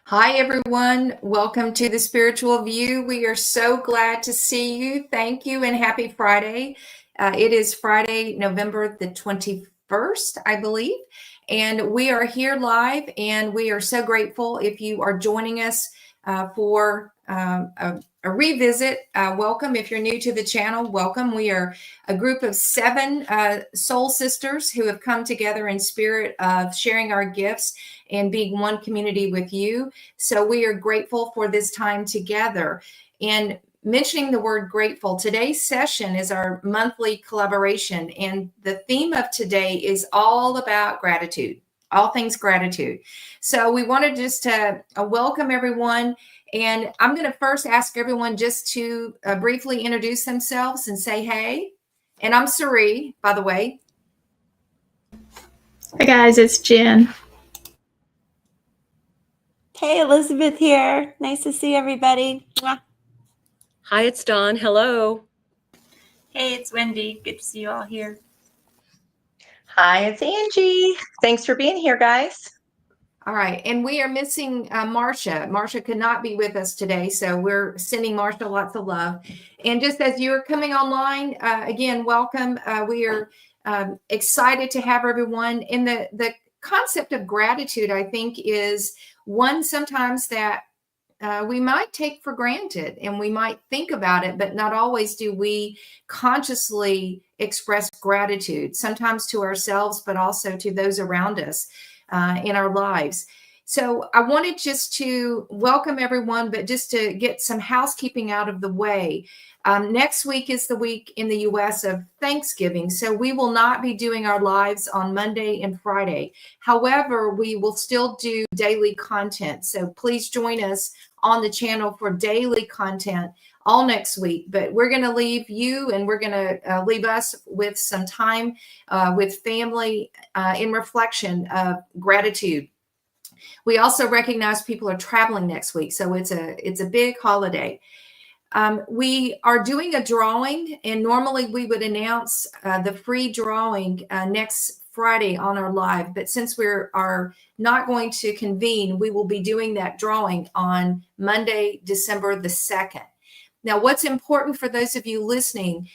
Hi, everyone. Welcome to the Spiritual View. We are so glad to see you. Thank you and happy Friday. It is Friday, November the 21st, I believe. And we are here live, and we are so grateful if you are joining us for a revisit. Welcome. If you're new to the channel, welcome. We are a group of 7 soul sisters who have come together in spirit of sharing our gifts and being one community with you. So we are grateful for this time together. And mentioning the word grateful, today's session is our monthly collaboration. And the theme of today is all about gratitude, all things gratitude. So we wanted just to welcome everyone. And I'm going to first ask everyone just to briefly introduce themselves and say, hey. And I'm Sari, by the way. Hi guys, it's Jen. Hey, Elizabeth here. Nice to see everybody. Mwah. Hi, it's Dawn. Hello. Hey, it's Wendy. Good to see you all here. Hi, it's Angie. Thanks for being here, guys. All right. And we are missing Marcia. Marcia could not be with us today, so we're sending Marcia lots of love. And just as you're coming online, again, welcome. We are excited to have everyone. And the concept of gratitude, I think, is one sometimes that we might take for granted, and we might think about it, but not always do we consciously express gratitude, sometimes to ourselves, but also to those around us in our lives. So I wanted just to welcome everyone, but just to get some housekeeping out of the way. Next week is the week in the US of Thanksgiving, so we will not be doing our lives on Monday and Friday. However, we will still do daily content. So please join us on the channel for daily content all next week. But we're going to leave you, and we're going to leave us with some time with family in reflection of gratitude. We also recognize people are traveling next week, so it's a big holiday. We are doing a drawing, and normally we would announce the free drawing next Friday on our live, but since we are not going to convene, we will be doing that drawing on Monday, December the 2nd. Now, what's important for those of you listening,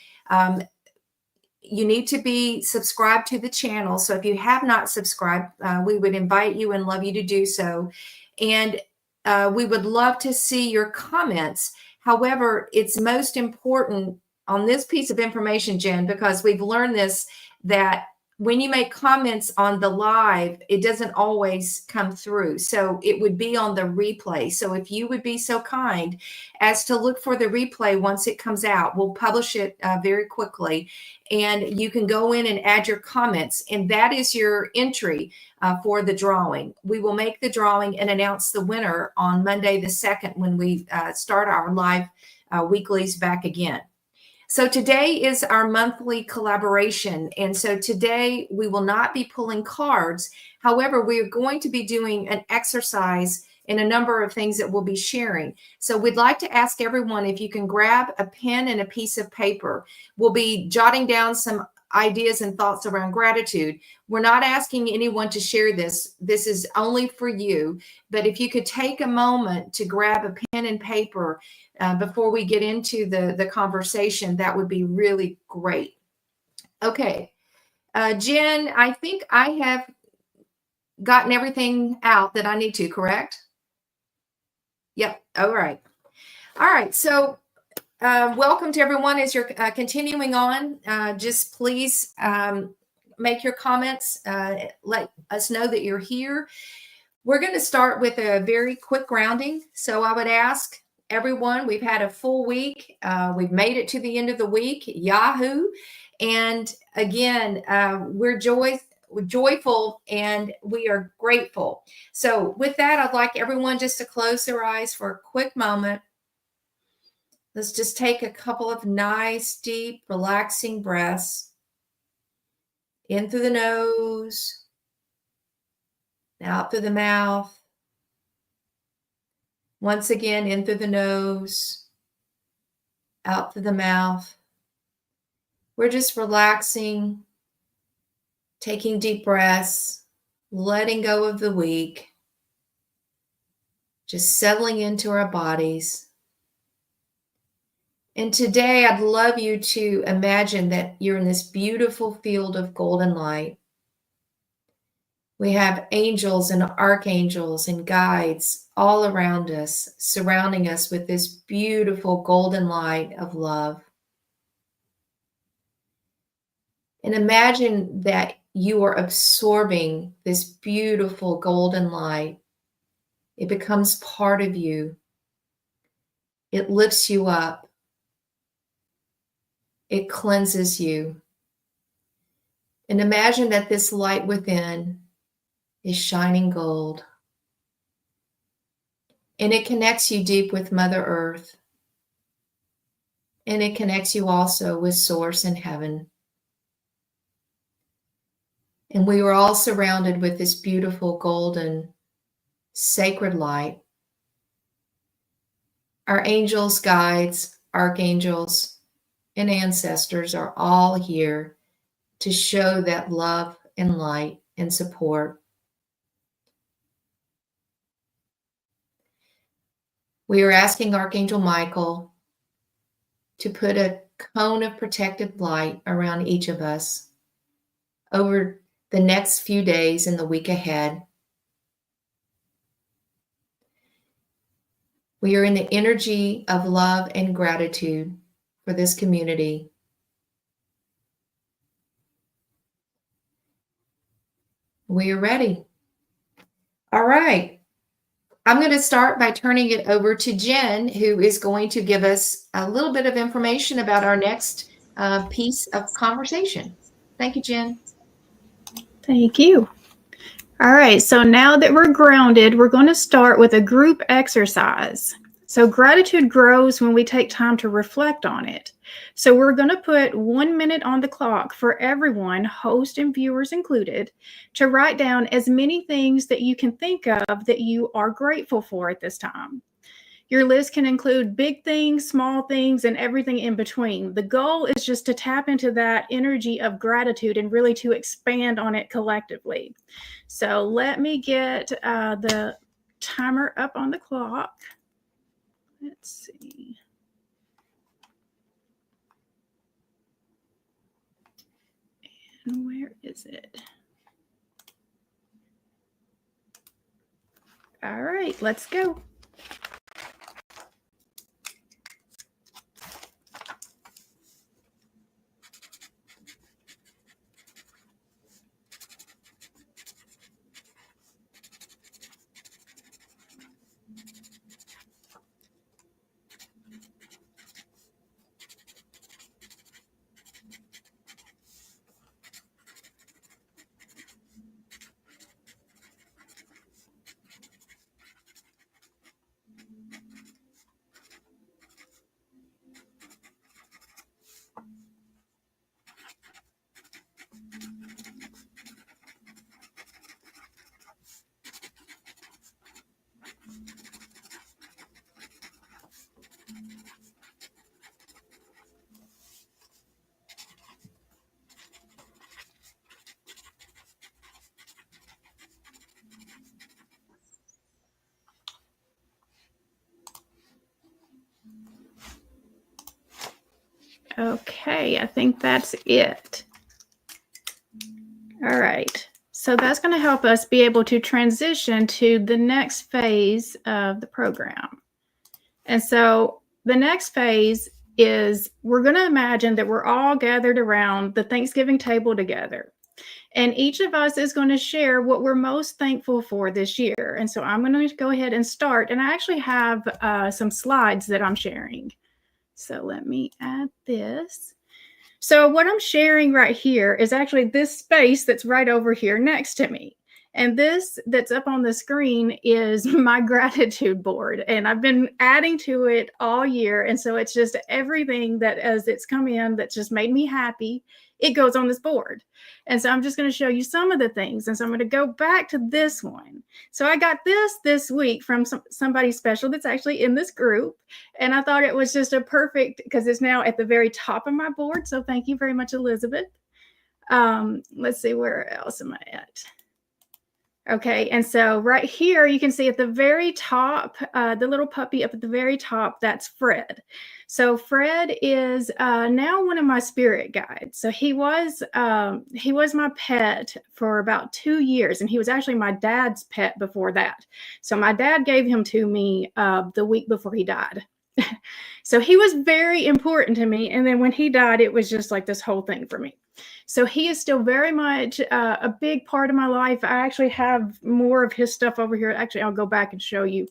you need to be subscribed to the channel. So if you have not subscribed, we would invite you and love you to do so. And we would love to see your comments. However, it's most important on this piece of information, Jen, because we've learned this, that when you make comments on the live, it doesn't always come through. So it would be on the replay. So if you would be so kind as to look for the replay once it comes out, we'll publish it very quickly. And you can go in and add your comments. And that is your entry for the drawing. We will make the drawing and announce the winner on Monday the 2nd when we start our live weeklies back again. So today is our monthly collaboration. And so today we will not be pulling cards. However, we are going to be doing an exercise in a number of things that we'll be sharing. So we'd like to ask everyone if you can grab a pen and a piece of paper. We'll be jotting down some ideas and thoughts around gratitude. We're not asking anyone to share this. This is only for you. But if you could take a moment to grab a pen and paper before we get into the conversation, that would be really great. Okay. Jen, I think I have gotten everything out that I need to, correct? Yep. All right. All right. So welcome to everyone as you're continuing on. Just please make your comments. Let us know that you're here. We're going to start with a very quick grounding. So I would ask everyone, we've had a full week. We've made it to the end of the week. Yahoo. And again, we're joyful and we are grateful. So with that, I'd like everyone just to close their eyes for a quick moment. Let's just take a couple of nice, deep, relaxing breaths in through the nose, out through the mouth. Once again, in through the nose, out through the mouth. We're just relaxing, taking deep breaths, letting go of the week, just settling into our bodies. And today I'd love you to imagine that you're in this beautiful field of golden light. We have angels and archangels and guides all around us, surrounding us with this beautiful golden light of love. And imagine that you are absorbing this beautiful golden light. It becomes part of you. It lifts you up. It cleanses you. And imagine that this light within is shining gold. And it connects you deep with Mother Earth. And it connects you also with Source and Heaven. And we were all surrounded with this beautiful golden sacred light. Our angels, guides, archangels, and ancestors are all here to show that love and light and support. We are asking Archangel Michael to put a cone of protective light around each of us over the next few days and the week ahead. We are in the energy of love and gratitude for this community. We are ready. All right. I'm going to start by turning it over to Jen, who is going to give us a little bit of information about our next piece of conversation. Thank you, Jen. Thank you. All right, so now that we're grounded, we're going to start with a group exercise. So gratitude grows when we take time to reflect on it. So we're going to put 1 minute on the clock for everyone, host and viewers included, to write down as many things that you can think of that you are grateful for at this time. Your list can include big things, small things, and everything in between. The goal is just to tap into that energy of gratitude and really to expand on it collectively. So let me get the timer up on the clock. Let's see. And where is it? All right, let's go. Okay, I think that's it. All right, so that's going to help us be able to transition to the next phase of the program. And so the next phase is we're going to imagine that we're all gathered around the Thanksgiving table together. And each of us is going to share what we're most thankful for this year. And so I'm going to go ahead and start. And I actually have some slides that I'm sharing. So let me add this. So what I'm sharing right here is actually this space that's right over here next to me. And this that's up on the screen is my gratitude board. And I've been adding to it all year. And so it's just everything that as it's come in that just made me happy, it goes on this board. And so I'm just going to show you some of the things. And so I'm going to go back to this one. So I got this week from somebody special that's actually in this group. And I thought it was just a perfect, because it's now at the very top of my board. So thank you very much, Elizabeth. Let's see, where else am I at? Okay, and so right here, you can see at the very top, the little puppy up at the very top, that's Fred. So Fred is now one of my spirit guides. So he was my pet for about 2 years, and he was actually my dad's pet before that. So my dad gave him to me the week before he died. So he was very important to me, and then when he died, it was just like this whole thing for me. So he is still very much a big part of my life. I actually have more of his stuff over here. Actually, I'll go back and show you.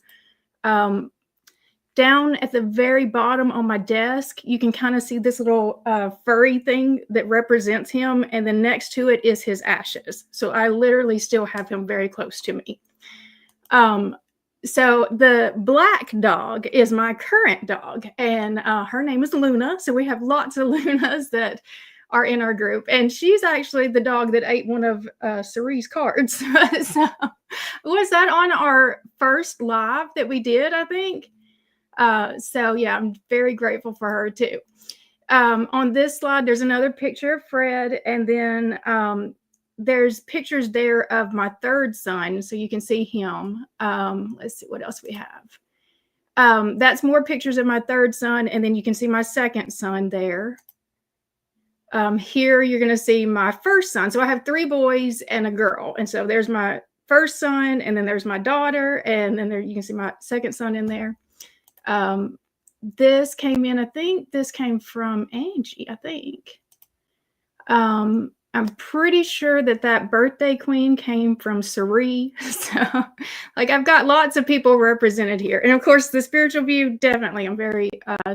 Down at the very bottom on my desk, you can kind of see this little furry thing that represents him. And then next to it is his ashes. So I literally still have him very close to me. So the black dog is my current dog, and her name is Luna. So we have lots of Lunas that are in our group, and she's actually the dog that ate one of Cerie's cards. So was that on our first live that we did, I think? So yeah, I'm very grateful for her too. On this slide, there's another picture of Fred, and then there's pictures there of my third son, so you can see him. Let's see what else we have. That's more pictures of my third son, and then you can see my second son there. Here you're going to see my first son. So I have 3 boys and a girl. And so there's my first son, and then there's my daughter, and then there you can see my second son in there. This came in, I think this came from Angie, I think. I'm pretty sure that birthday queen came from Cerie. So like I've got lots of people represented here. And of course the spiritual view, definitely I'm very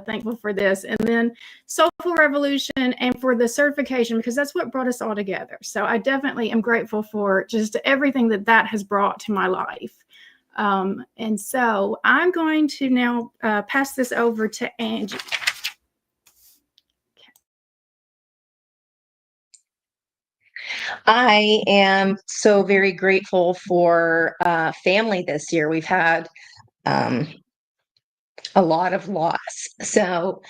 thankful for this. And then Soulful Revolution and for the certification, because that's what brought us all together. So I definitely am grateful for just everything that has brought to my life. And so I'm going to now pass this over to Angie. I am so very grateful for family this year. We've had a lot of loss. So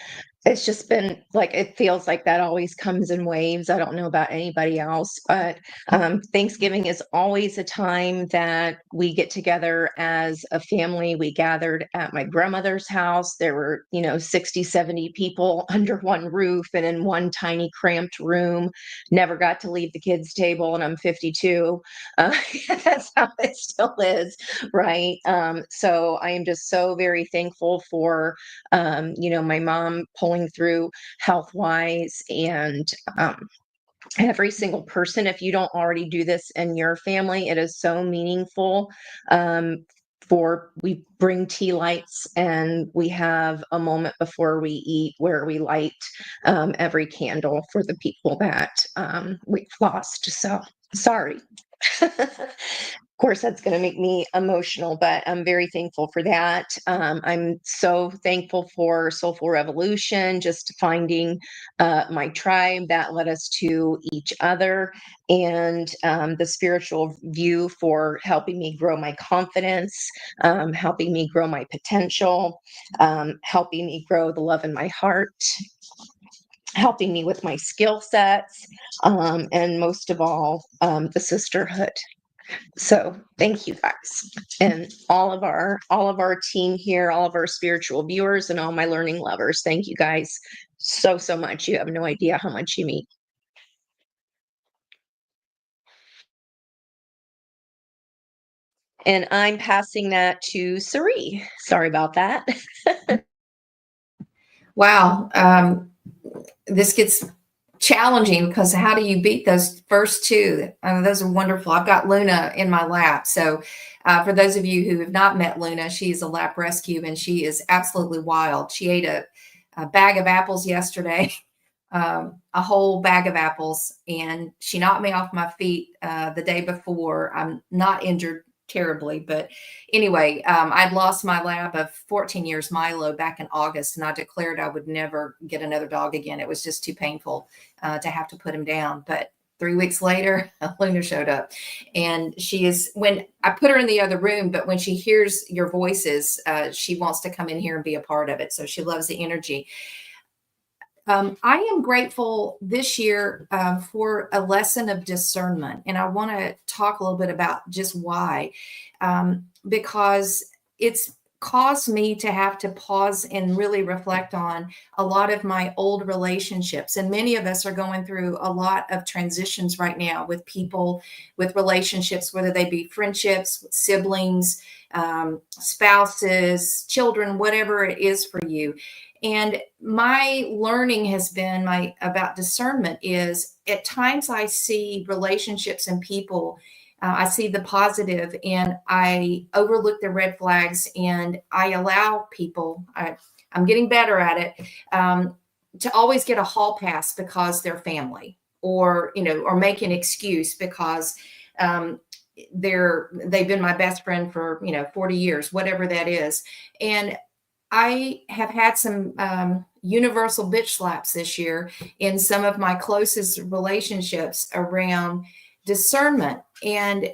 it's just been like, it feels like that always comes in waves. I don't know about anybody else, but Thanksgiving is always a time that we get together as a family. We gathered at my grandmother's house. There were, 60, 70 people under one roof and in one tiny cramped room. Never got to leave the kids' table, and I'm 52. That's how it still is, right? So I am just so very thankful for, my mom pulling through health wise, and every single person. If you don't already do this in your family, it is so meaningful. We bring tea lights, and we have a moment before we eat where we light every candle for the people that we've lost. So sorry. Of course, that's going to make me emotional, but I'm very thankful for that. I'm so thankful for Soulful Revolution, just finding my tribe that led us to each other, and the spiritual view for helping me grow my confidence, helping me grow my potential, helping me grow the love in my heart, helping me with my skill sets, and most of all, the sisterhood. So thank you guys, and all of our team here, all of our spiritual viewers, and all my learning lovers. Thank you guys so much. You have no idea how much you mean. And I'm passing that to Cerie. Sorry about that. Wow. This gets challenging because how do you beat those first 2? Those are wonderful. I've got Luna in my lap. So for those of you who have not met Luna, she's a lap rescue, and she is absolutely wild. She ate a bag of apples yesterday, a whole bag of apples, and she knocked me off my feet the day before. I'm not injured terribly, but anyway, I'd lost my lab of 14 years, Milo, back in August, and I declared I would never get another dog again. It was just too painful to have to put him down. But 3 weeks later, Luna showed up, and she is, when I put her in the other room, but when she hears your voices, she wants to come in here and be a part of it. So she loves the energy. I am grateful this year for a lesson of discernment, and I want to talk a little bit about just why, because it's caused me to have to pause and really reflect on a lot of my old relationships. And many of us are going through a lot of transitions right now with people, with relationships, whether they be friendships, siblings, spouses, children, whatever it is for you. And my learning has been about discernment is at times I see relationships and people, I see the positive and I overlook the red flags and I allow people, I'm getting better at it, to always get a hall pass because they're family, or, or make an excuse because they've been my best friend for, 40 years, whatever that is. And I have had some universal bitch slaps this year in some of my closest relationships around discernment, and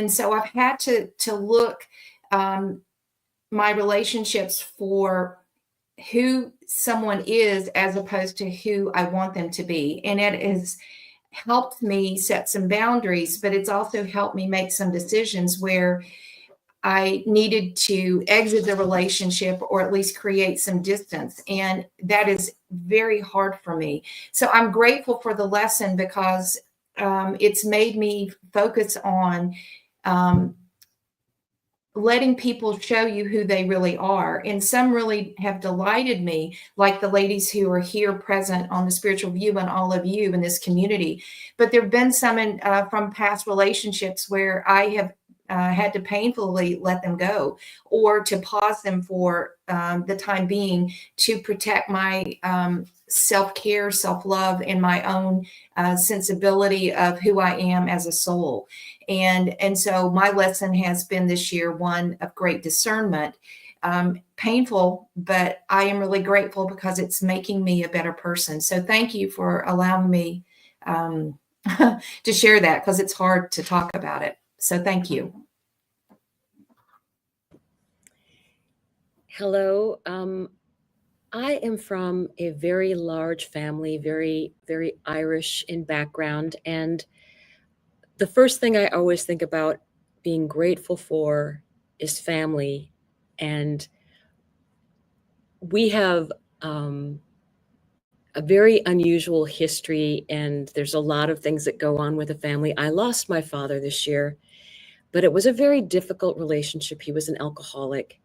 so I've had to look my relationships for who someone is as opposed to who I want them to be, and it has helped me set some boundaries, but it's also helped me make some decisions where I needed to exit the relationship or at least create some distance. And that is very hard for me. So I'm grateful for the lesson because it's made me focus on letting people show you who they really are. And some really have delighted me, like the ladies who are here present on the Spiritual View and all of you in this community. But there have been some from past relationships where I have had to painfully let them go or to pause them for the time being to protect my self-care, self-love, and my own sensibility of who I am as a soul. And so my lesson has been this year one of great discernment, painful, but I am really grateful because it's making me a better person. So thank you for allowing me to share that, because it's hard to talk about it. So thank you. Hello. I am from a very large family, very, very Irish in background. And the first thing I always think about being grateful for is family. And we have a very unusual history, and there's a lot of things that go on with the family. I lost my father this year, but it was a very difficult relationship. He was an alcoholic.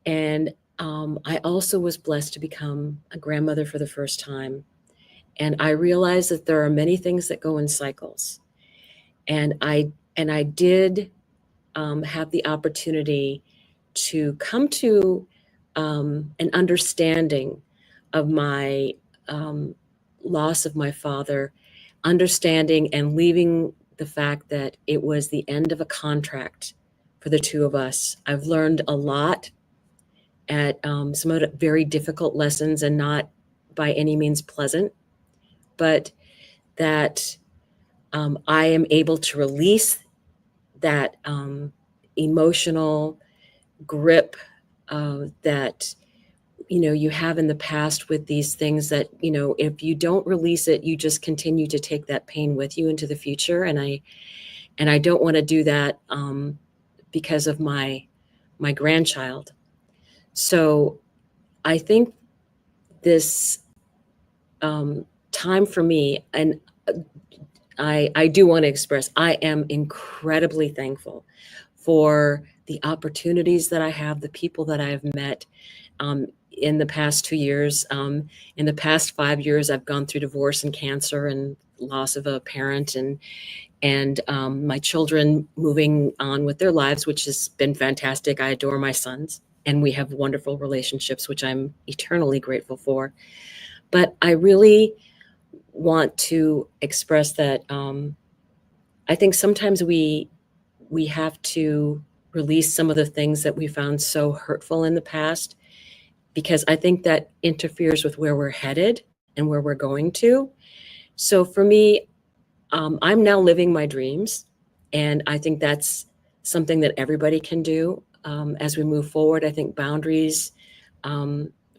And I also was blessed to become a grandmother for the first time. And I realized that there are many things that go in cycles. And I did have the opportunity to come to an understanding of my loss of my father, understanding and leaving the fact that it was the end of a contract for the two of us. I've learned a lot at some of the very difficult lessons, and not by any means pleasant, but that I am able to release that emotional grip that you have in the past with these things that if you don't release it, you just continue to take that pain with you into the future. And I don't want to do that because of my grandchild. So I think this time for me, and I do want to express, I am incredibly thankful for the opportunities that I have, the people that I have met in the past 2 years. In the past 5 years, I've gone through divorce and cancer and loss of a parent, and my children moving on with their lives, which has been fantastic. I adore my sons, and we have wonderful relationships, which I'm eternally grateful for. But I really want to express that I think sometimes we have to release some of the things that we found so hurtful in the past, because I think that interferes with where we're headed and where we're going to. So for me, I'm now living my dreams, and I think that's something that everybody can do as we move forward. I think boundaries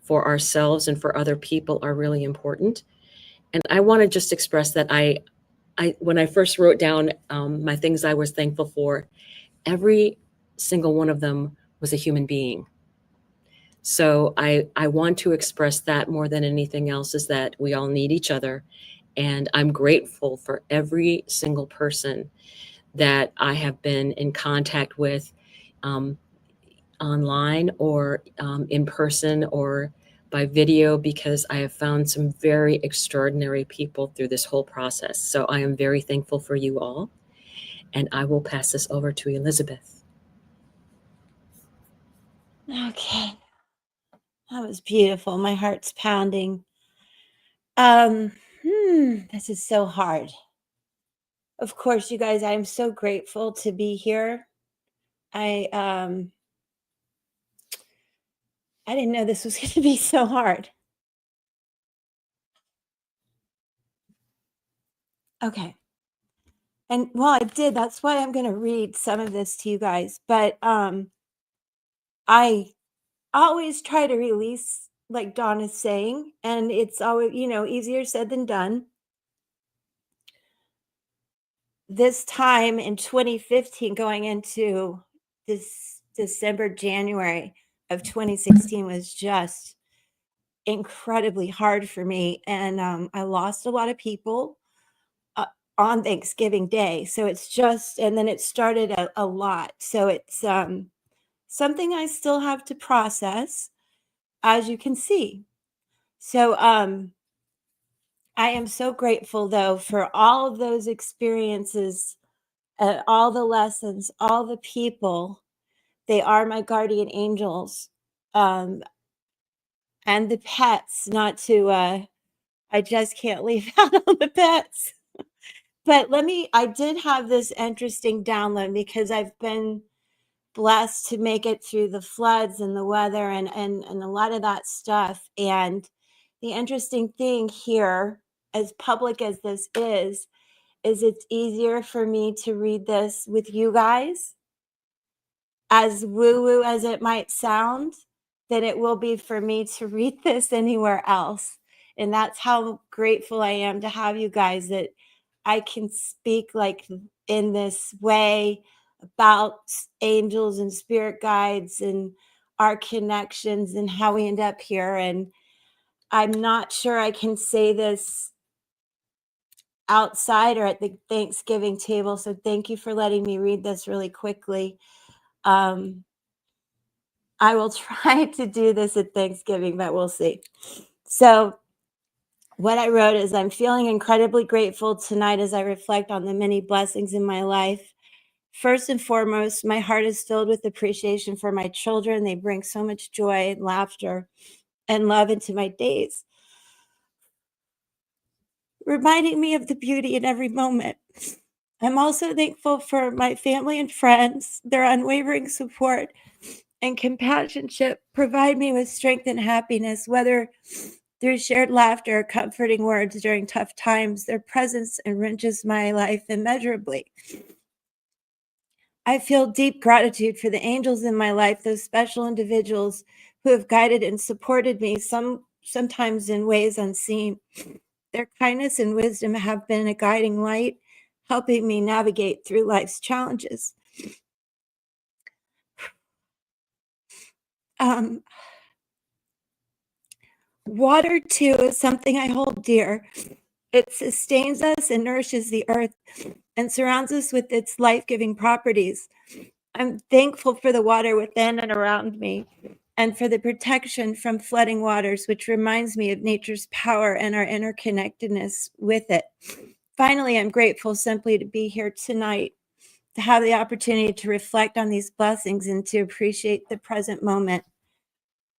for ourselves and for other people are really important. And I want to just express that when I first wrote down my things I was thankful for, every single one of them was a human being. So I want to express that more than anything else, is that we all need each other. And I'm grateful for every single person that I have been in contact with, online or in person or by video, because I have found some very extraordinary people through this whole process. So I am very thankful for you all. And I will pass this over to Elizabeth. Okay. That was beautiful. My heart's pounding. This is so hard. Of course, you guys, I am so grateful to be here. I didn't know this was going to be so hard. Okay. And well, I did. That's why I'm going to read some of this to you guys. But I always try to release, like Dawn is saying, and it's always, easier said than done. This time in 2015, going into this December, January of 2016 was just incredibly hard for me. And I lost a lot of people on Thanksgiving Day. So it's just, and then it started a lot. So it's something I still have to process, as you can see. So I am so grateful, though, for all of those experiences, all the lessons, all the people. They are my guardian angels. And the pets, not to, I just can't leave out all the pets. But I did have this interesting download, because I've been blessed to make it through the floods and the weather and a lot of that stuff. And the interesting thing here, as public as this is it's easier for me to read this with you guys, as woo-woo as it might sound, than it will be for me to read this anywhere else. And that's how grateful I am to have you guys, that I can speak like in this way about angels and spirit guides and our connections and how we end up here. And I'm not sure I can say this outside or at the Thanksgiving table. So thank you for letting me read this really quickly. I will try to do this at Thanksgiving, but we'll see. So what I wrote is, I'm feeling incredibly grateful tonight as I reflect on the many blessings in my life. First and foremost, my heart is filled with appreciation for my children. They bring so much joy and laughter and love into my days, reminding me of the beauty in every moment. I'm also thankful for my family and friends. Their unwavering support and companionship provide me with strength and happiness, whether through shared laughter or comforting words during tough times. Their presence enriches my life immeasurably. I feel deep gratitude for the angels in my life, those special individuals who have guided and supported me, sometimes in ways unseen. Their kindness and wisdom have been a guiding light, helping me navigate through life's challenges. Water, too, is something I hold dear. It sustains us and nourishes the earth and surrounds us with its life-giving properties. I'm thankful for the water within and around me, and for the protection from flooding waters, which reminds me of nature's power and our interconnectedness with it. Finally, I'm grateful simply to be here tonight, to have the opportunity to reflect on these blessings and to appreciate the present moment.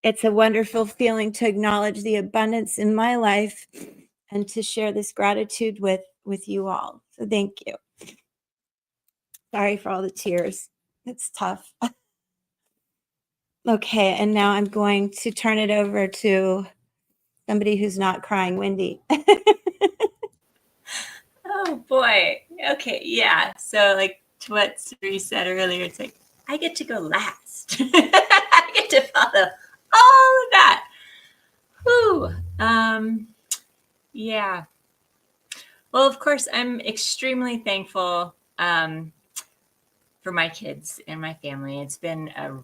It's a wonderful feeling to acknowledge the abundance in my life and to share this gratitude with you all. So thank you. Sorry for all the tears. It's tough. Okay, and now I'm going to turn it over to somebody who's not crying, Wendy. Oh boy. Okay, yeah. So like to what Suri said earlier, it's like I get to go last. I get to follow all of that. Whew. Yeah. Well, of course, I'm extremely thankful for my kids and my family. It's been a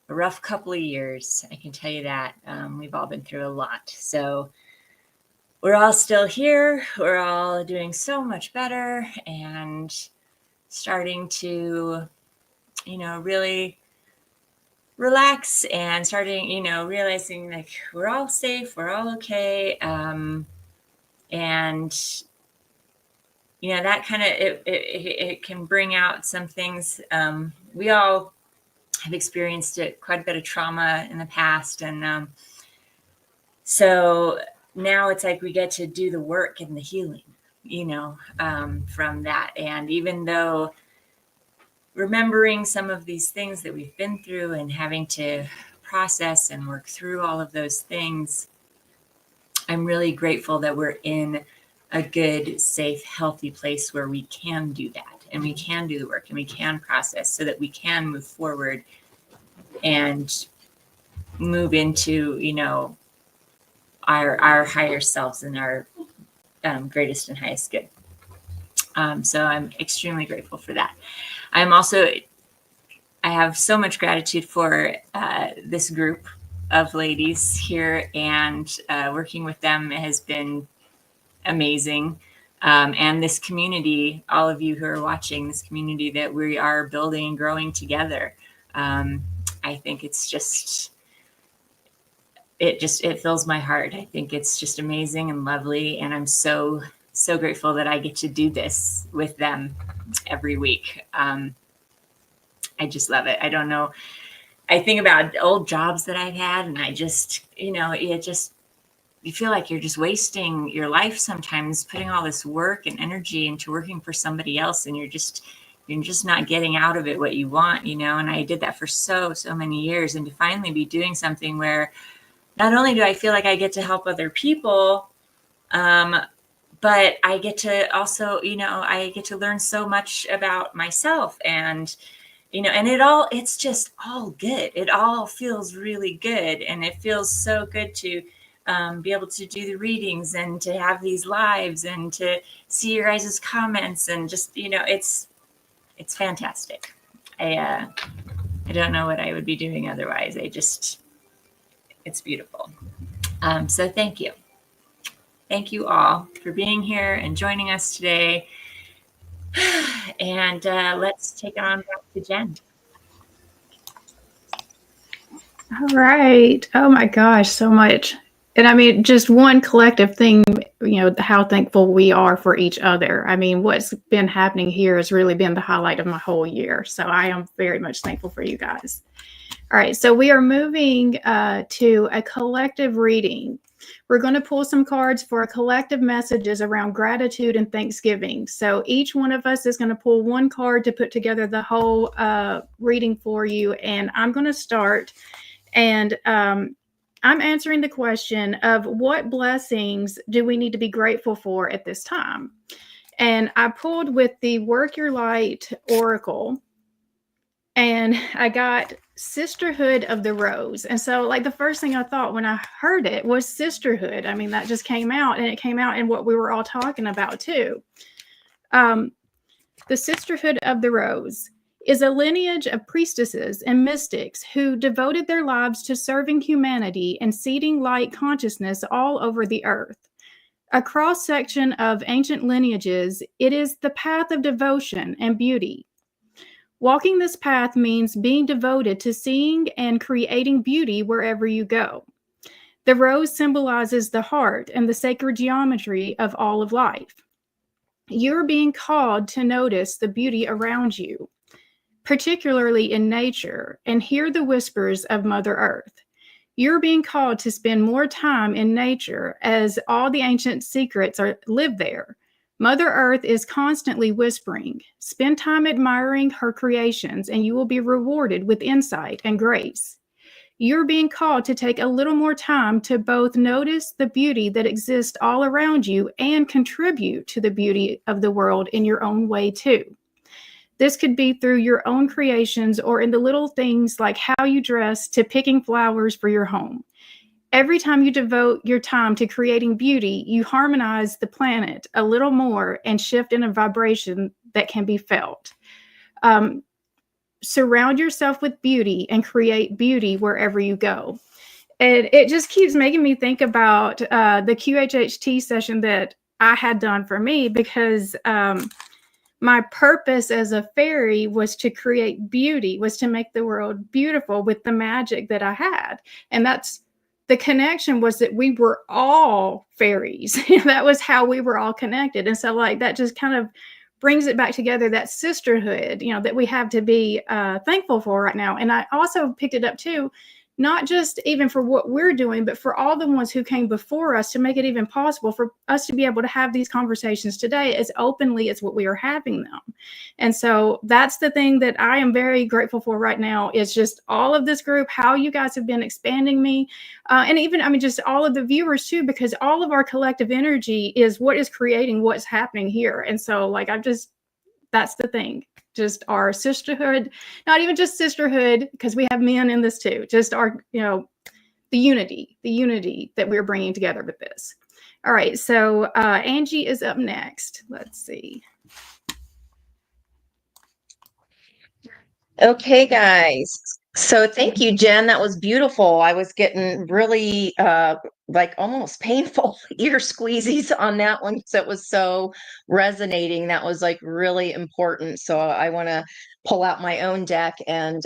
rough couple of years, I can tell you that. We've all been through a lot. So we're all still here. We're all doing so much better and starting to, really relax and starting, realizing like we're all safe, we're all okay. And that kind of it can bring out some things. We all have experienced quite a bit of trauma in the past, and so now it's like we get to do the work and the healing, from that. And even though remembering some of these things that we've been through and having to process and work through all of those things, I'm really grateful that we're in a good, safe, healthy place where we can do that and we can do the work and we can process so that we can move forward and move into, our higher selves and our greatest and highest good. So I'm extremely grateful for that. I have so much gratitude for this group of ladies here, and working with them has been amazing. And this community, all of you who are watching, this community that we are building and growing together. I think it's just, it fills my heart. I think it's just amazing and lovely. And I'm so, so grateful that I get to do this with them every week. I just love it. I don't know. I think about old jobs that I've had, and I just, you feel like you're just wasting your life sometimes putting all this work and energy into working for somebody else, and you're just not getting out of it what you want, and I did that for so many years. And to finally be doing something where not only do I feel like I get to help other people, but I get to also, I get to learn so much about myself, and and it's just all good. It all feels really good, and it feels so good to be able to do the readings and to have these lives and to see your guys' comments, and just, it's fantastic. I don't know what I would be doing otherwise. It's beautiful. So thank you. Thank you all for being here and joining us today. And let's take it on back to Jen. All right. Oh my gosh, so much. And I mean, just one collective thing, how thankful we are for each other. I mean, what's been happening here has really been the highlight of my whole year. So I am very much thankful for you guys. All right. So we are moving to a collective reading. We're going to pull some cards for collective messages around gratitude and Thanksgiving. So each one of us is going to pull one card to put together the whole reading for you. And I'm going to start. And I'm answering the question of what blessings do we need to be grateful for at this time? And I pulled with the Work Your Light Oracle, and I got Sisterhood of the Rose. And so, like, the first thing I thought when I heard it was sisterhood. I mean, that just came out, and it came out in what we were all talking about too. The Sisterhood of the Rose is a lineage of priestesses and mystics who devoted their lives to serving humanity and seeding light consciousness all over the earth. A cross-section of ancient lineages, it is the path of devotion and beauty. Walking this path means being devoted to seeing and creating beauty wherever you go. The rose symbolizes the heart and the sacred geometry of all of life. You're being called to notice the beauty around you, particularly in nature, and hear the whispers of Mother Earth. You're being called to spend more time in nature, as all the ancient secrets live there. Mother Earth is constantly whispering. Spend time admiring her creations, and you will be rewarded with insight and grace. You're being called to take a little more time to both notice the beauty that exists all around you and contribute to the beauty of the world in your own way too. This could be through your own creations or in the little things like how you dress to picking flowers for your home. every time you devote your time to creating beauty, you harmonize the planet a little more and shift in a vibration that can be felt. Surround yourself with beauty and create beauty wherever you go. And it just keeps making me think about the QHHT session that I had done for me, because my purpose as a fairy was to create beauty, was to make the world beautiful with the magic that I had. And that's the connection, was that we were all fairies. That was how we were all connected. And so like that just kind of brings it back together, that sisterhood, that we have to be thankful for right now. And I also picked it up too, not just even for what we're doing, but for all the ones who came before us to make it even possible for us to be able to have these conversations today as openly as what we are having them. And so that's the thing that I am very grateful for right now, is just all of this group, how you guys have been expanding me. And even, just all of the viewers too, because all of our collective energy is what is creating what's happening here. And so like, that's the thing. Just our sisterhood, not even just sisterhood, because we have men in this too, just our, the unity that we're bringing together with this. All right. So Angie is up next. Let's see. Okay, guys. So thank you, Jen. That was beautiful. I was getting really like almost painful ear squeezies on that one, because it was so resonating. That was like really important. So I want to pull out my own deck and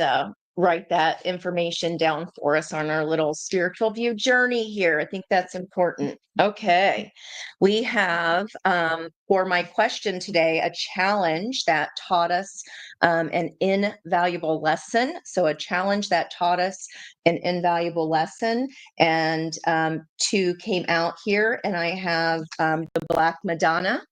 write that information down for us on our little spiritual view journey here. I think that's important. Okay. We have, for my question today, a challenge that taught us an invaluable lesson. So a challenge that taught us an invaluable lesson. And two came out here, and I have the Black Madonna.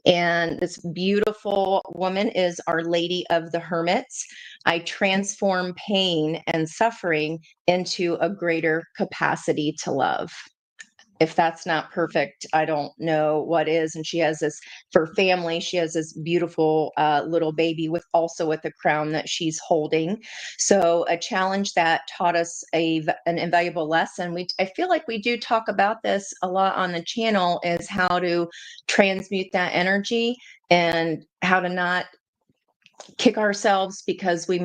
And this beautiful woman is Our Lady of the Hermits. I transform pain and suffering into a greater capacity to love. If that's not perfect, I don't know what is. And she has this, for family, she has this beautiful little baby with a crown that she's holding. So a challenge that taught us an invaluable lesson. I feel like we do talk about this a lot on the channel, is how to transmute that energy and how to not kick ourselves because we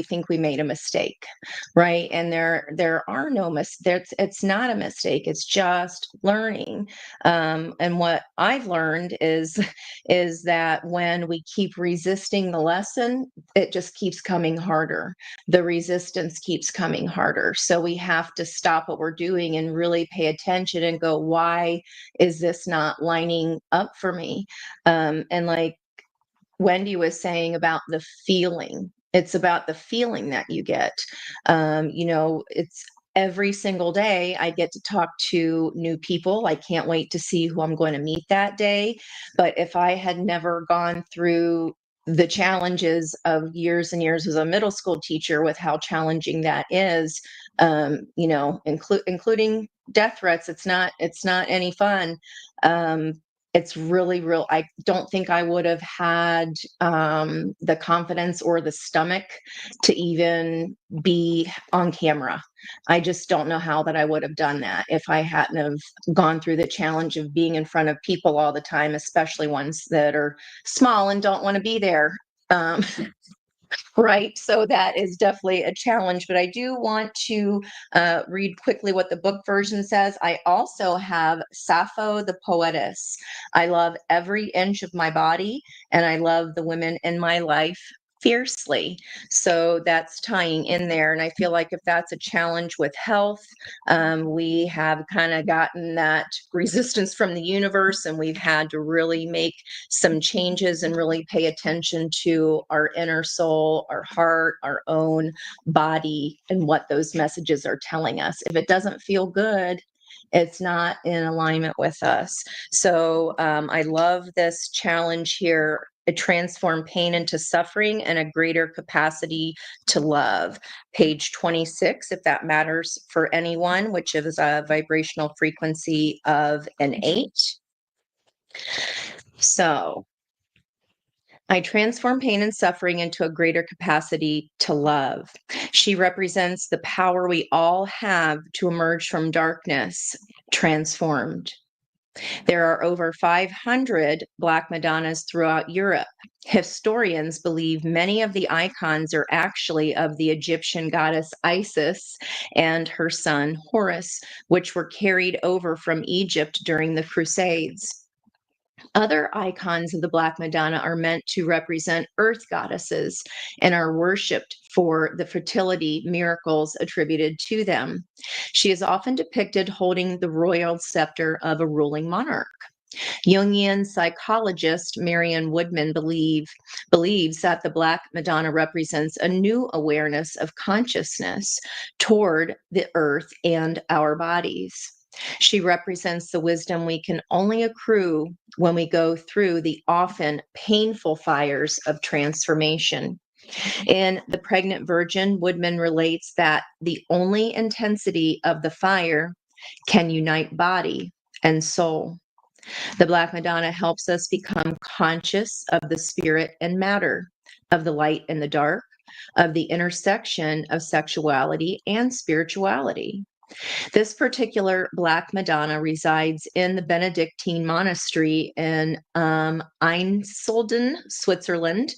think we made a mistake, right? And there are no mistakes. It's not a mistake, it's just learning. And what I've learned is that when we keep resisting the lesson, it just keeps coming harder. The resistance keeps coming harder. So we have to stop what we're doing and really pay attention and go, why is this not lining up for me? And like Wendy was saying about the feeling, it's about the feeling that you get. It's every single day I get to talk to new people. I can't wait to see who I'm going to meet that day. But if I had never gone through the challenges of years and years as a middle school teacher, with how challenging that is, including death threats, it's not any fun. It's really real. I don't think I would have had the confidence or the stomach to even be on camera. I just don't know how that I would have done that if I hadn't have gone through the challenge of being in front of people all the time, especially ones that are small and don't want to be there. Right. So that is definitely a challenge, but I do want to read quickly what the book version says. I also have Sappho the Poetess. I love every inch of my body, and I love the women in my life fiercely. So that's tying in there. And I feel like if that's a challenge with health, we have kind of gotten that resistance from the universe, and we've had to really make some changes and really pay attention to our inner soul, our heart, our own body, and what those messages are telling us. If it doesn't feel good, it's not in alignment with us. So I love this challenge here. Transform pain into suffering and a greater capacity to love. Page 26, if that matters for anyone, which is a vibrational frequency of an 8. So I transform pain and suffering into a greater capacity to love. She represents the power we all have to emerge from darkness transformed. There are over 500 Black Madonnas throughout Europe. Historians believe many of the icons are actually of the Egyptian goddess Isis and her son Horus, which were carried over from Egypt during the Crusades. Other icons of the Black Madonna are meant to represent earth goddesses and are worshipped for the fertility miracles attributed to them. She is often depicted holding the royal scepter of a ruling monarch. Jungian psychologist Marion Woodman believes that the Black Madonna represents a new awareness of consciousness toward the earth and our bodies. She represents the wisdom we can only accrue when we go through the often painful fires of transformation. In The Pregnant Virgin, Woodman relates that the only intensity of the fire can unite body and soul. The Black Madonna helps us become conscious of the spirit and matter, of the light and the dark, of the intersection of sexuality and spirituality. This particular Black Madonna resides in the Benedictine monastery in Einsiedeln, Switzerland.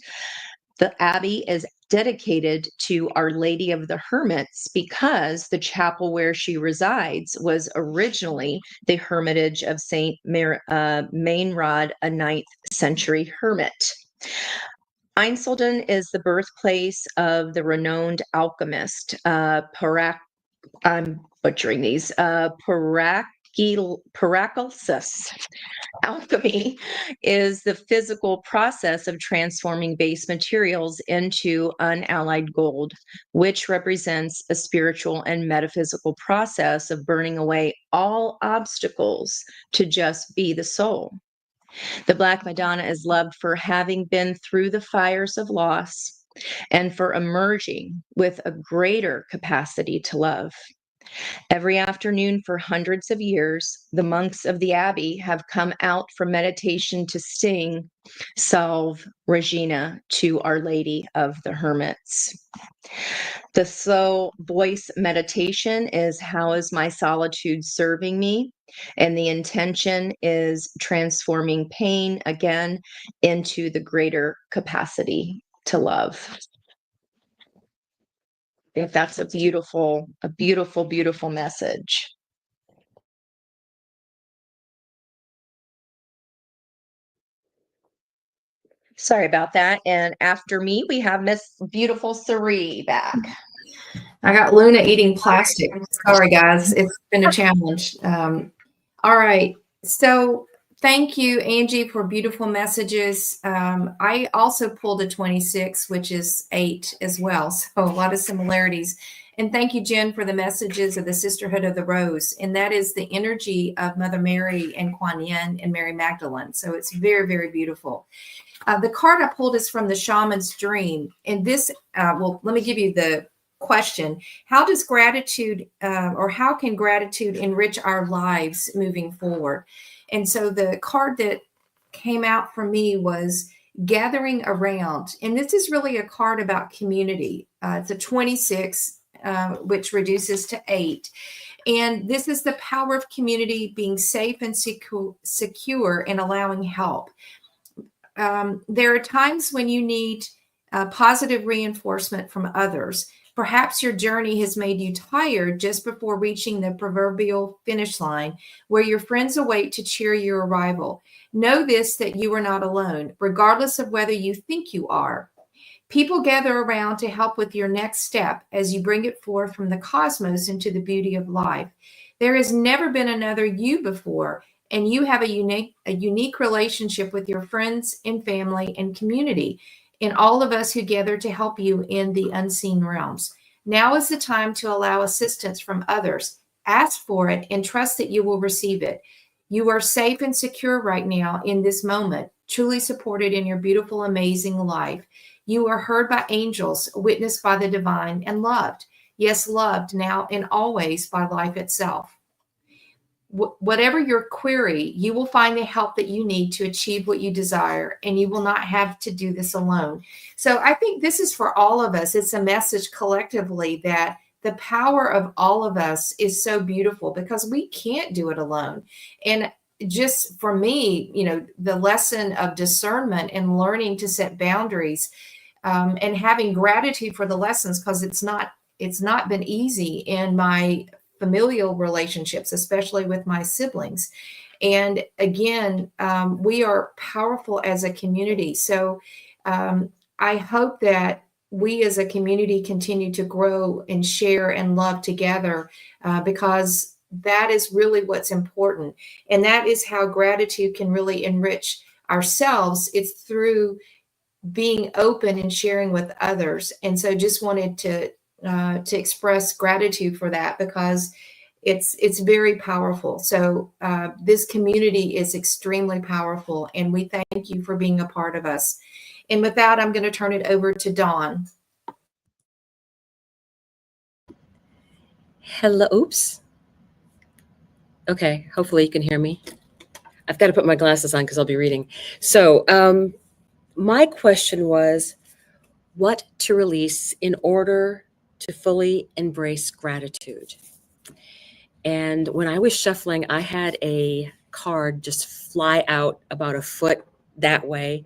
The abbey is dedicated to Our Lady of the Hermits because the chapel where she resides was originally the hermitage of Saint Meinrad, a 9th century hermit. Einsiedeln is the birthplace of the renowned alchemist I'm butchering these. Paracelsus. Alchemy is the physical process of transforming base materials into unalloyed gold, which represents a spiritual and metaphysical process of burning away all obstacles to just be the soul. The Black Madonna is loved for having been through the fires of loss and for emerging with a greater capacity to love. Every afternoon for hundreds of years, the monks of the abbey have come out for meditation to sing Salve Regina to Our Lady of the Hermits. The slow voice meditation is How is my solitude serving me? And the intention is transforming pain again into the greater capacity to love. I think that's a beautiful, beautiful message. Sorry about that. And after me, we have Miss Beautiful Sari back. I got Luna eating plastic. Sorry, guys. It's been a challenge. All right. So thank you, Angie, for beautiful messages. I also pulled a 26, which is 8 as well. So a lot of similarities. And thank you, Jen, for the messages of the Sisterhood of the Rose. And that is the energy of Mother Mary and Kuan Yin and Mary Magdalene. So it's very, very beautiful. The card I pulled is from the Shaman's Dream. And this, let me give you the question. How does gratitude or how can gratitude enrich our lives moving forward? And so the card that came out for me was gathering around. And this is really a card about community. It's a 26, which reduces to 8. And this is the power of community being safe and secure and allowing help. There are times when you need positive reinforcement from others. Perhaps your journey has made you tired just before reaching the proverbial finish line where your friends await to cheer your arrival. Know this, that you are not alone, regardless of whether you think you are. People gather around to help with your next step as you bring it forth from the cosmos into the beauty of life. There has never been another you before, and you have a unique relationship with your friends and family and community, and all of us who gather to help you in the unseen realms. Now is the time to allow assistance from others. Ask for it and trust that you will receive it. You are safe and secure right now in this moment, truly supported in your beautiful, amazing life. You are heard by angels, witnessed by the divine, and loved. Yes, loved now and always by life itself. whatever your query, you will find the help that you need to achieve what you desire, and you will not have to do this alone. So I think this is for all of us. It's a message collectively that the power of all of us is so beautiful because we can't do it alone. And just for me, the lesson of discernment and learning to set boundaries, and having gratitude for the lessons, because it's not been easy in my familial relationships, especially with my siblings. And again, we are powerful as a community. So I hope that we as a community continue to grow and share and love together, because that is really what's important. And that is how gratitude can really enrich ourselves. It's through being open and sharing with others. And so just wanted to express gratitude for that, because it's very powerful. So this community is extremely powerful, and we thank you for being a part of us. And with that, I'm going to turn it over to Dawn. Hello. Oops. Okay. Hopefully you can hear me. I've got to put my glasses on because I'll be reading. So my question was, what to release in order to fully embrace gratitude? And when I was shuffling, I had a card just fly out about a foot that way.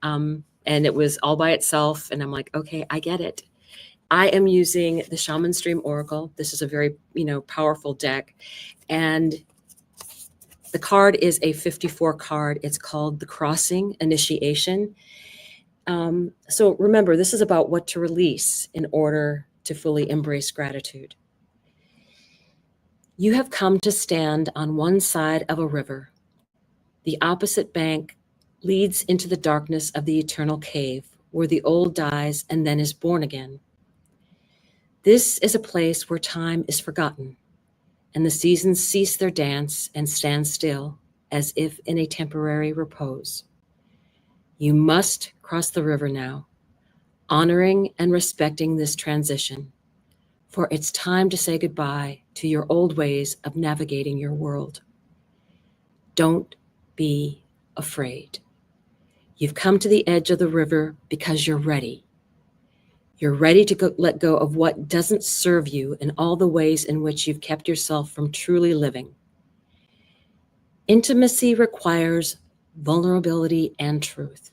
And it was all by itself. And I'm like, okay, I get it. I am using the Shaman Stream Oracle. This is a very, powerful deck. And the card is a 54 card. It's called the Crossing Initiation. So remember, this is about what to release in order to fully embrace gratitude. You have come to stand on one side of a river. The opposite bank leads into the darkness of the eternal cave, where the old dies and then is born again. This is a place where time is forgotten, and the seasons cease their dance and stand still, as if in a temporary repose. You must cross the river now, honoring and respecting this transition, for it's time to say goodbye to your old ways of navigating your world. Don't be afraid. You've come to the edge of the river because you're ready. You're ready to let go of what doesn't serve you and all the ways in which you've kept yourself from truly living. Intimacy requires vulnerability and truth.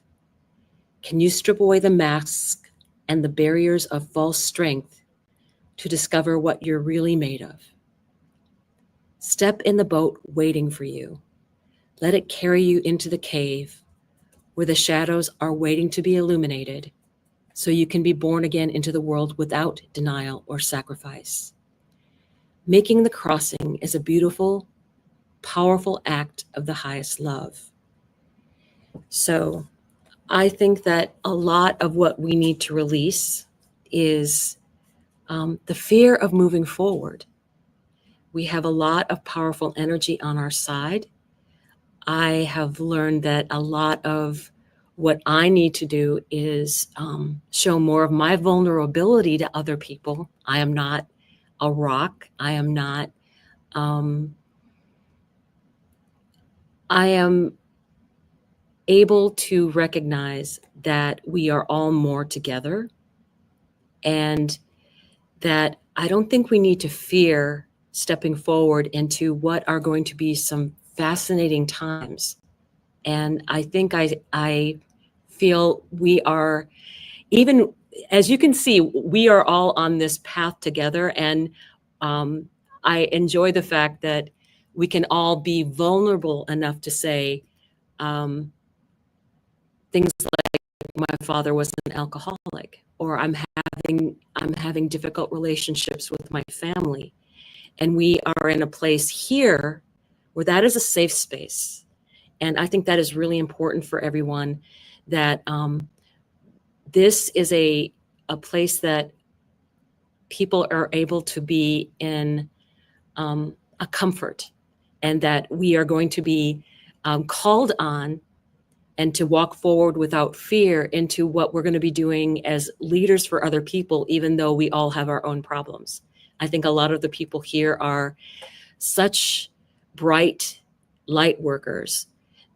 Can you strip away the mask and the barriers of false strength to discover what you're really made of? Step in the boat waiting for you. Let it carry you into the cave where the shadows are waiting to be illuminated, so you can be born again into the world without denial or sacrifice. Making the crossing is a beautiful, powerful act of the highest love. So I think that a lot of what we need to release is the fear of moving forward. We have a lot of powerful energy on our side. I have learned that a lot of what I need to do is show more of my vulnerability to other people. I am not a rock. I am able to recognize that we are all more together, and that I don't think we need to fear stepping forward into what are going to be some fascinating times. And I think I feel we are, even as you can see, we are all on this path together. And I enjoy the fact that we can all be vulnerable enough to say things like, my father was an alcoholic, or I'm having difficult relationships with my family. And we are in a place here where that is a safe space. And I think that is really important for everyone, that this is a place that people are able to be in a comfort, and that we are going to be called on and to walk forward without fear into what we're going to be doing as leaders for other people, even though we all have our own problems. I think a lot of the people here are such bright light workers,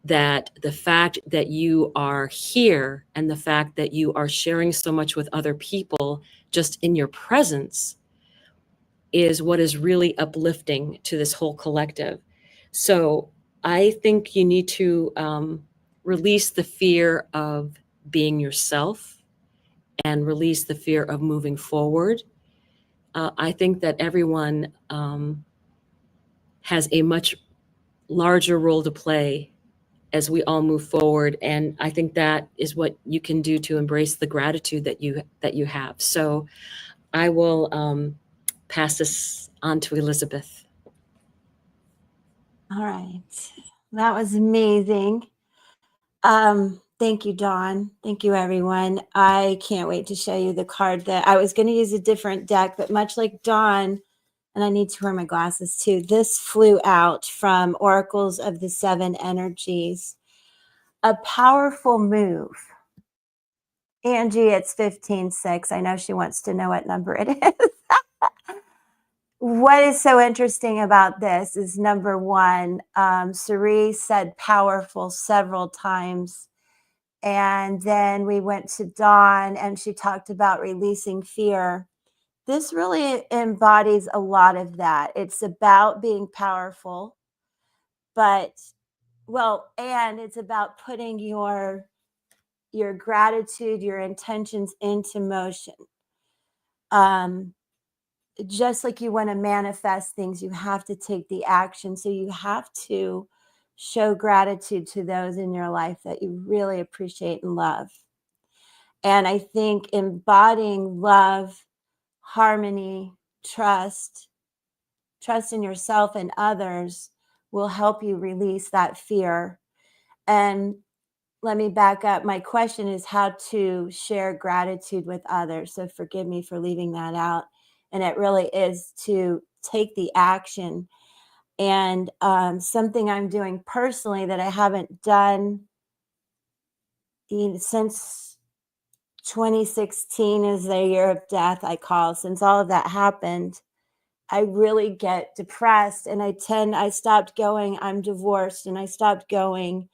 that the fact that you are here and the fact that you are sharing so much with other people just in your presence is what is really uplifting to this whole collective. So I think you need to release the fear of being yourself and release the fear of moving forward. I think that everyone has a much larger role to play as we all move forward, and I think that is what you can do to embrace the gratitude that you have. So I will pass this on to Elizabeth. All right. That was amazing. Thank you, Dawn. Thank you, everyone. I can't wait to show you the card that I was going to use a different deck, but much like Dawn, and I need to wear my glasses too, this flew out from Oracles of the Seven Energies. A powerful move. Angie, it's 15-6. I know she wants to know what number it is. What is so interesting about this is, number one, Cerise said powerful several times. And then we went to Dawn and she talked about releasing fear. This really embodies a lot of that. It's about being powerful, and it's about putting your gratitude, your intentions into motion. Just like you want to manifest things, you have to take the action. So you have to show gratitude to those in your life that you really appreciate and love. And I think embodying love, harmony, trust in yourself and others will help you release that fear. And let me back up. My question is how to share gratitude with others. So forgive me for leaving that out. And it really is to take the action. And something I'm doing personally that I haven't done since 2016 is the year of death, I call. Since all of that happened, I really get depressed and I stopped going. I'm divorced and I stopped going.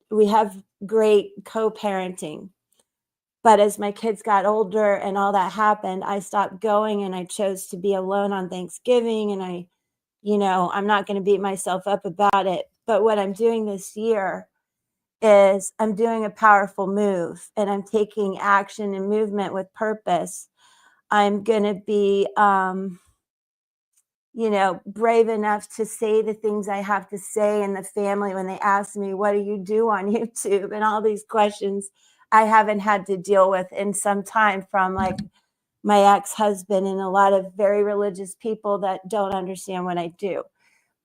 We have great co-parenting. But as my kids got older and all that happened, I stopped going and I chose to be alone on Thanksgiving. And I'm not going to beat myself up about it. But what I'm doing this year is I'm doing a powerful move and I'm taking action and movement with purpose. I'm going to be, brave enough to say the things I have to say in the family when they ask me, what do you do on YouTube? And all these questions I haven't had to deal with in some time from like my ex-husband and a lot of very religious people that don't understand what I do.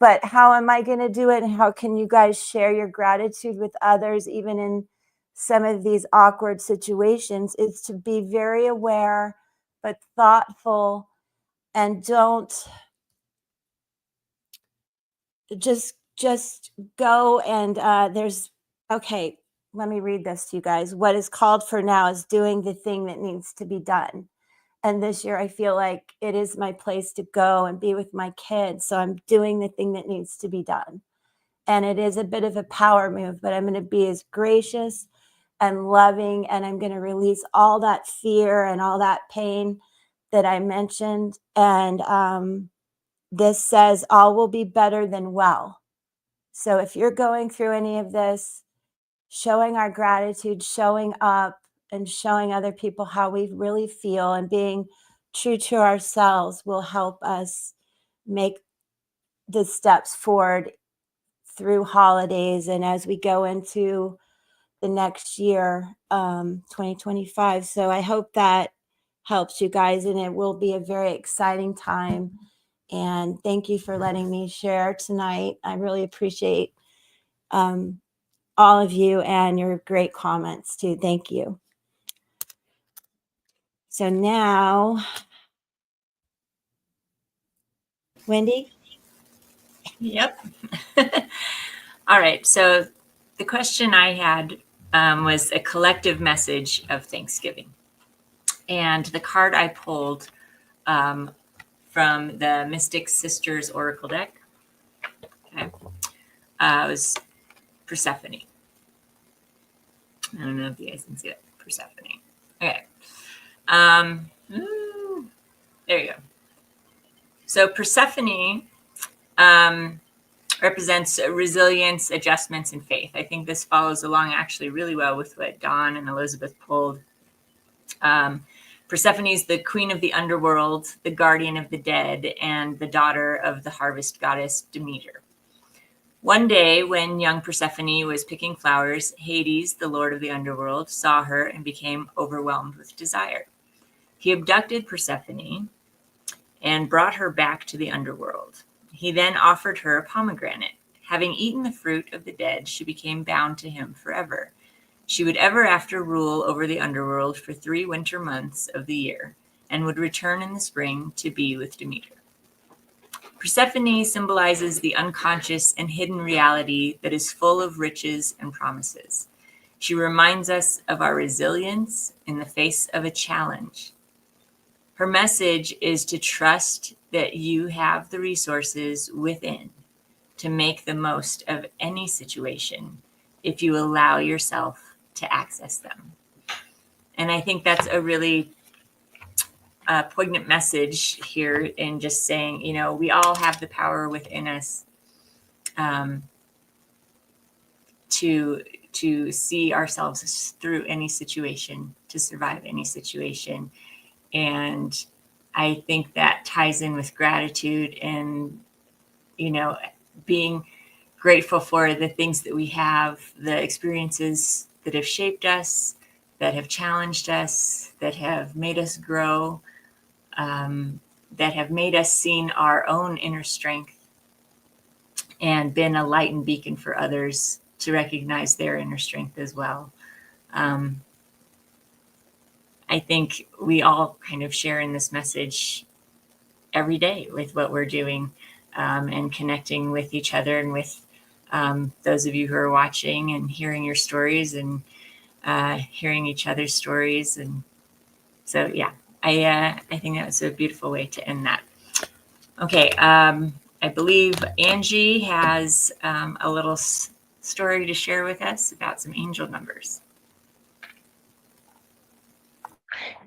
But how am I going to do it? And how can you guys share your gratitude with others, even in some of these awkward situations, is to be very aware, but thoughtful, and don't just go and okay, let me read this to you guys. What is called for now is doing the thing that needs to be done. And this year I feel like it is my place to go and be with my kids. So I'm doing the thing that needs to be done. And it is a bit of a power move, but I'm going to be as gracious and loving, and I'm going to release all that fear and all that pain that I mentioned. And this says all will be better than well. So if you're going through any of this, showing our gratitude, showing up, and showing other people how we really feel and being true to ourselves will help us make the steps forward through holidays and as we go into the next year, 2025. So I hope that helps you guys, and it will be a very exciting time. And thank you for letting me share tonight. I really appreciate all of you and your great comments too. Thank you. So now, Wendy? Yep. All right. So the question I had was a collective message of Thanksgiving. And the card I pulled from the Mystic Sisters Oracle deck Okay. It was Persephone. I don't know if you guys can see it. Persephone. Okay. There you go. So Persephone represents resilience, adjustments, and faith. I think this follows along actually really well with what Dawn and Elizabeth pulled. Persephone is the queen of the underworld, the guardian of the dead, and the daughter of the harvest goddess Demeter. One day, when young Persephone was picking flowers, Hades, the lord of the underworld, saw her and became overwhelmed with desire. He abducted Persephone and brought her back to the underworld. He then offered her a pomegranate. Having eaten the fruit of the dead, she became bound to him forever. She would ever after rule over the underworld for 3 winter months of the year, and would return in the spring to be with Demeter. Persephone symbolizes the unconscious and hidden reality that is full of riches and promises. She reminds us of our resilience in the face of a challenge. Her message is to trust that you have the resources within to make the most of any situation if you allow yourself to access them. And I think that's a really poignant message here in just saying, you know, we all have the power within us to see ourselves through any situation, to survive any situation. And I think that ties in with gratitude and, you know, being grateful for the things that we have, the experiences that have shaped us, that have challenged us, that have made us grow, that have made us seen our own inner strength and been a light and beacon for others to recognize their inner strength as well. I think we all kind of share in this message every day with what we're doing, and connecting with each other and with those of you who are watching and hearing your stories and hearing each other's stories. And so, yeah, I think that was a beautiful way to end that. Okay, I believe Angie has a little story to share with us about some angel numbers.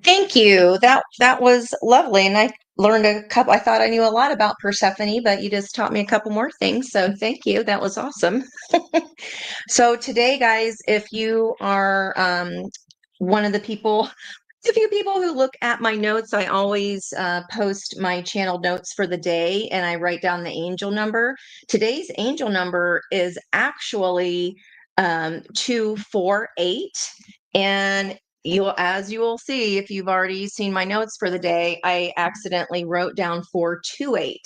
Thank you. That was lovely. And I learned a couple. I thought I knew a lot about Persephone, but you just taught me a couple more things. So thank you. That was awesome. So today, guys, if you are one of the people, a few people who look at my notes, I always post my channel notes for the day and I write down the angel number. Today's angel number is actually 248. And as you will see, if you've already seen my notes for the day, I accidentally wrote down 428.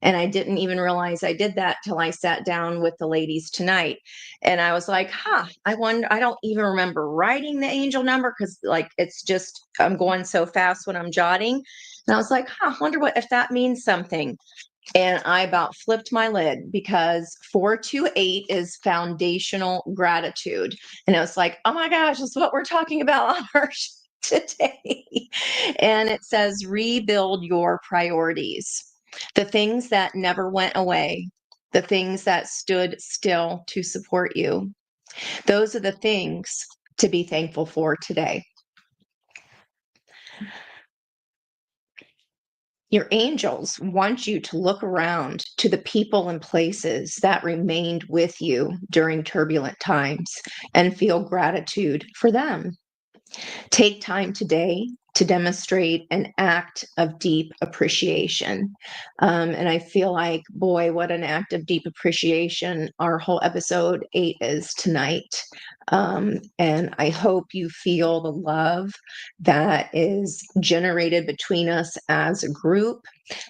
And I didn't even realize I did that till I sat down with the ladies tonight. And I was like, I wonder, I don't even remember writing the angel number because like it's just, I'm going so fast when I'm jotting. And I was like, I wonder if that means something. And I about flipped my lid because 428 is foundational gratitude. And I was like, oh my gosh, that's what we're talking about on our show today. And it says, rebuild your priorities. The things that never went away, the things that stood still to support you. Those are the things to be thankful for today. Your angels want you to look around to the people and places that remained with you during turbulent times and feel gratitude for them. Take time today to demonstrate an act of deep appreciation. And I feel like, boy, what an act of deep appreciation our whole episode 8 is tonight. And I hope you feel the love that is generated between us as a group.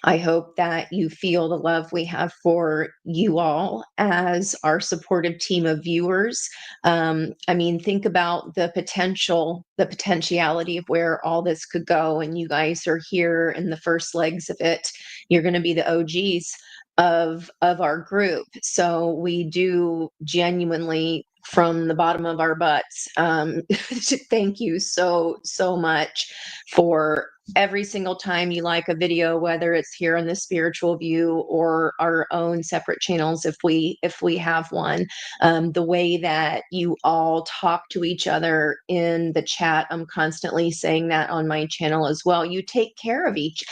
I hope that you feel the love we have for you all as our supportive team of viewers. I mean, think about the potentiality of where all this could go. And you guys are here in the first legs of it. You're going to be the OGs of our group. So we do genuinely, from the bottom of our butts, thank you so much for every single time you like a video, whether it's here on the Spiritual View or our own separate channels, if we have one, the way that you all talk to each other in the chat, I'm constantly saying that on my channel as well. You take care of each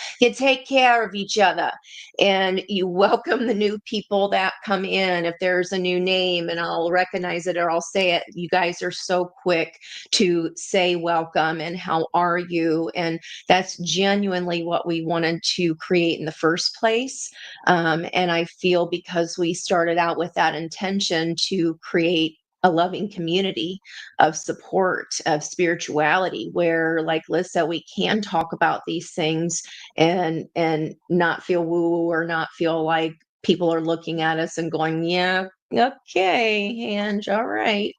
other, and you welcome the new people that come in. If there's a new name, and I'll recognize it or I'll say it, you guys are so quick to say welcome and how are you, and that's genuinely what we wanted to create in the first place. And I feel because we started out with that intention to create a loving community of support, of spirituality, where, like Liz said, we can talk about these things and not feel woo or not feel like people are looking at us and going, yeah, okay, Ange, all right.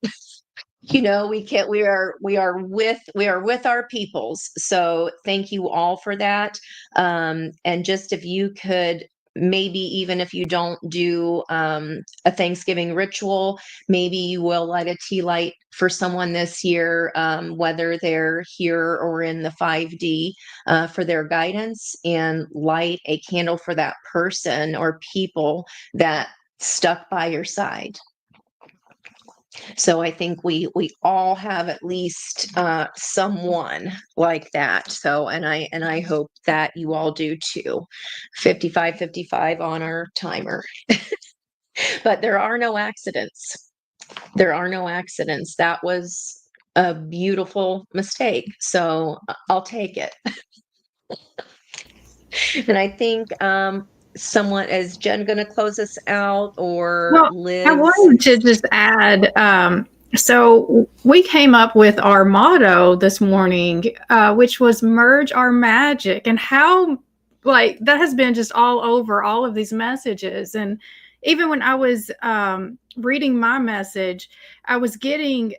You know, we are with our peoples. So thank you all for that. And just if you could, maybe even if you don't do a Thanksgiving ritual, maybe you will light a tea light for someone this year, whether they're here or in the 5D, for their guidance, and light a candle for that person or people that stuck by your side. So I think we all have at least someone like that. So and I hope that you all do too. 55 on our timer. But there are no accidents. There are no accidents. That was a beautiful mistake. So I'll take it. And I think someone, is Jen going to close us out, or Well, Liz? I wanted to just add, so we came up with our motto this morning, which was merge our magic. And how, like, that has been just all over all of these messages. And even when I was reading my message, I was getting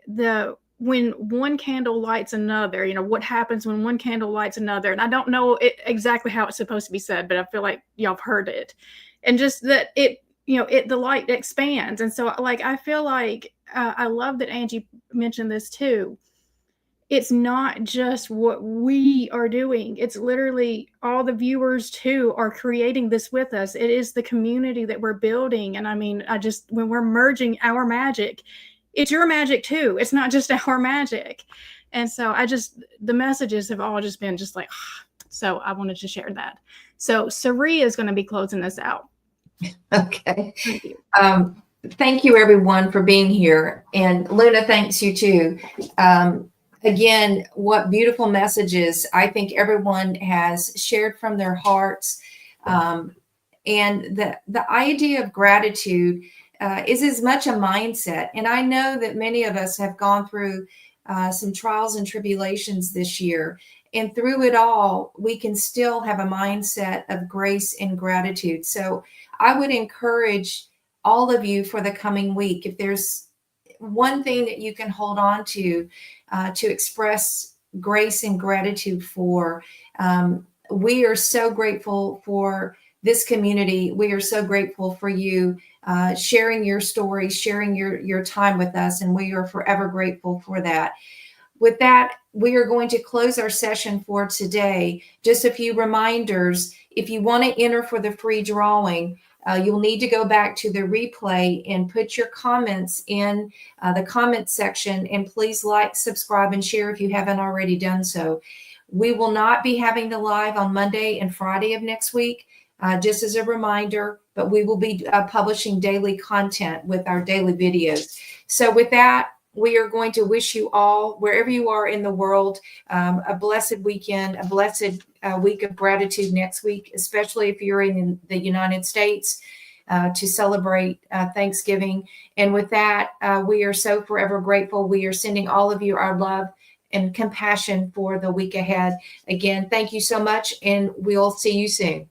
when one candle lights another, what happens when one candle lights another. And I don't know exactly how it's supposed to be said, but I feel like y'all have heard it. And just that the light expands. And so, like, I feel like I love that Angie mentioned this too. It's not just what we are doing. It's literally all the viewers too are creating this with us. It is the community that we're building. And I mean, when we're merging our magic, it's your magic too. It's not just our magic. And so the messages have all just been just like, so I wanted to share that. So Sari is going to be closing this out. Okay. Thank you. Thank you, everyone, for being here. And Luna, thanks you too. Again, what beautiful messages. I think everyone has shared from their hearts. And the idea of gratitude is as much a mindset. And I know that many of us have gone through some trials and tribulations this year. And through it all, we can still have a mindset of grace and gratitude. So I would encourage all of you for the coming week, if there's one thing that you can hold on to express grace and gratitude for. We are so grateful for this community. We are so grateful for you sharing your stories, sharing your time with us, and we are forever grateful for that. With that, we are going to close our session for today. Just a few reminders. If you want to enter for the free drawing, you'll need to go back to the replay and put your comments in the comments section. And please like, subscribe, and share if you haven't already done so. We will not be having the live on Monday and Friday of next week, just as a reminder, but we will be publishing daily content with our daily videos. So with that, we are going to wish you all, wherever you are in the world, a blessed weekend, a blessed week of gratitude next week, especially if you're in the United States to celebrate Thanksgiving. And with that, we are so forever grateful. We are sending all of you our love and compassion for the week ahead. Again, thank you so much, and we'll see you soon.